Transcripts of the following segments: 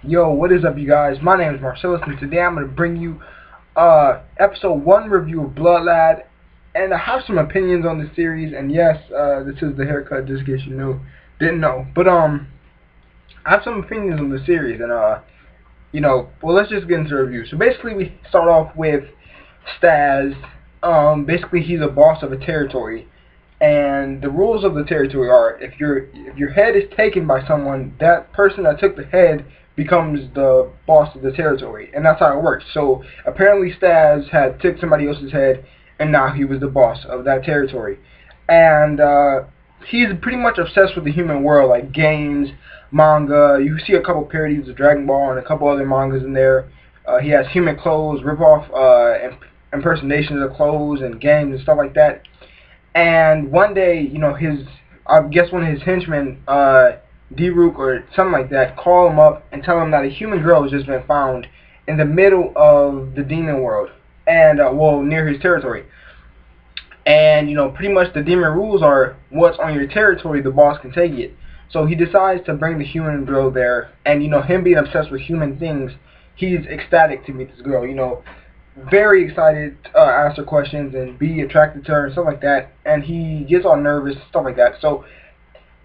Yo, what is up, you guys? My name is Marcellus, and today I'm going to bring you episode 1 review of Blood Lad, and I have some opinions on the series. And yes, this is the haircut, just in case you didn't know. But I have some opinions on the series, and well, let's just get into the review. So basically, we start off with Staz. Basically, he's a boss of a territory, and the rules of the territory are: if your head is taken by someone, that person that took the head becomes the boss of the territory, and that's how it works. So apparently Staz had took somebody else's head, and now he was the boss of that territory. And he's pretty much obsessed with the human world, like games, manga. You see a couple parodies of Dragon Ball and a couple other mangas in there. He has human clothes, rip-off impersonations of clothes and games and stuff like that. And one day, I guess one of his henchmen, Daruk or something like that, call him up and tell him that a human girl has just been found in the middle of the demon world, and well, near his territory. And pretty much the demon rules are: what's on your territory, the boss can take it. So he decides to bring the human girl there, and him being obsessed with human things, he's ecstatic to meet this girl. Very excited to ask her questions and be attracted to her and stuff like that. And he gets all nervous, stuff like that. So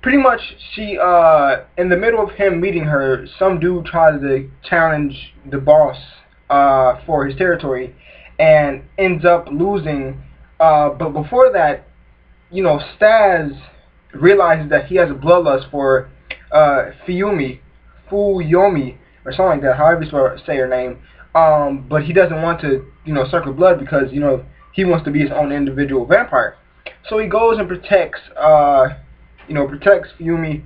pretty much, she, in the middle of him meeting her, some dude tries to challenge the boss for his territory, and ends up losing. But before that, Staz realizes that he has a bloodlust for Fuyomi, or something like that, however you say her name. But he doesn't want to, suck her blood because, he wants to be his own individual vampire. So he goes and protects Fumi,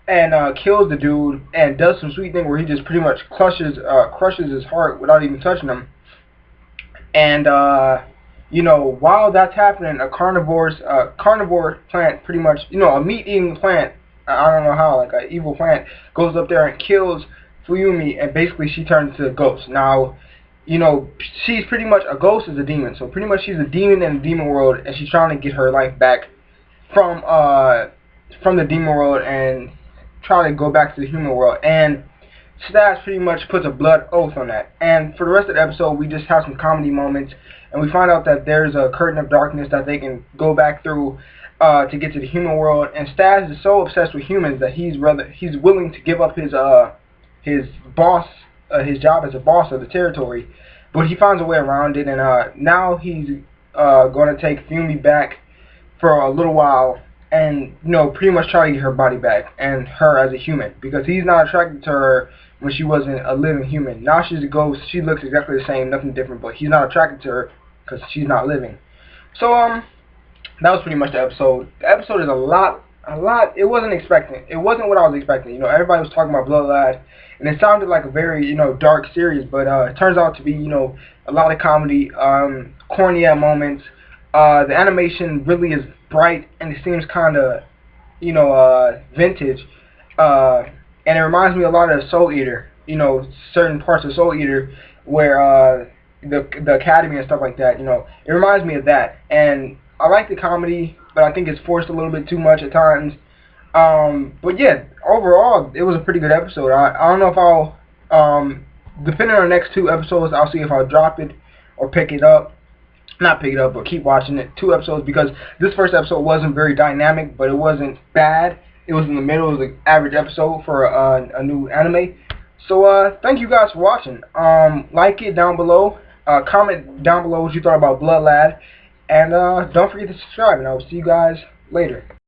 and kills the dude, and does some sweet thing where he just pretty much crushes his heart without even touching him. And while that's happening, a carnivore plant, pretty much, a meat-eating plant, I don't know how, like an evil plant, goes up there and kills Fuyumi, and basically she turns into a ghost. Now, she's pretty much a ghost is a demon, so pretty much she's a demon in the demon world, and she's trying to get her life back from the demon world and try to go back to the human world. And Staz pretty much puts a blood oath on that. And for the rest of the episode, we just have some comedy moments, and we find out that there's a curtain of darkness that they can go back through to get to the human world. And Staz is so obsessed with humans that he's willing to give up his job as a boss of the territory, but he finds a way around it. And now he's going to take Fumi back for a little while, and pretty much try to get her body back and her as a human, because he's not attracted to her when she wasn't a living human. Now she's a ghost. She looks exactly the same, nothing different, but he's not attracted to her because she's not living. So that was pretty much the episode. The episode is a lot. It wasn't what I was expecting. Everybody was talking about Blood Lad, and it sounded like a very dark series, but it turns out to be a lot of comedy, corny at moments. The animation really is bright, and it seems kind of vintage, and it reminds me a lot of Soul Eater. Certain parts of Soul Eater where the Academy and stuff like that. It reminds me of that, and I like the comedy, but I think it's forced a little bit too much at times. But yeah, overall, it was a pretty good episode. I don't know if I'll, depending on the next 2 episodes, I'll see if I'll drop it or pick it up. Not pick it up, but keep watching it. 2 episodes, because this first episode wasn't very dynamic, but it wasn't bad. It was in the middle. It was an average episode for a new anime. So thank you guys for watching. Like it down below. Comment down below what you thought about Blood Lad. And don't forget to subscribe, and I will see you guys later.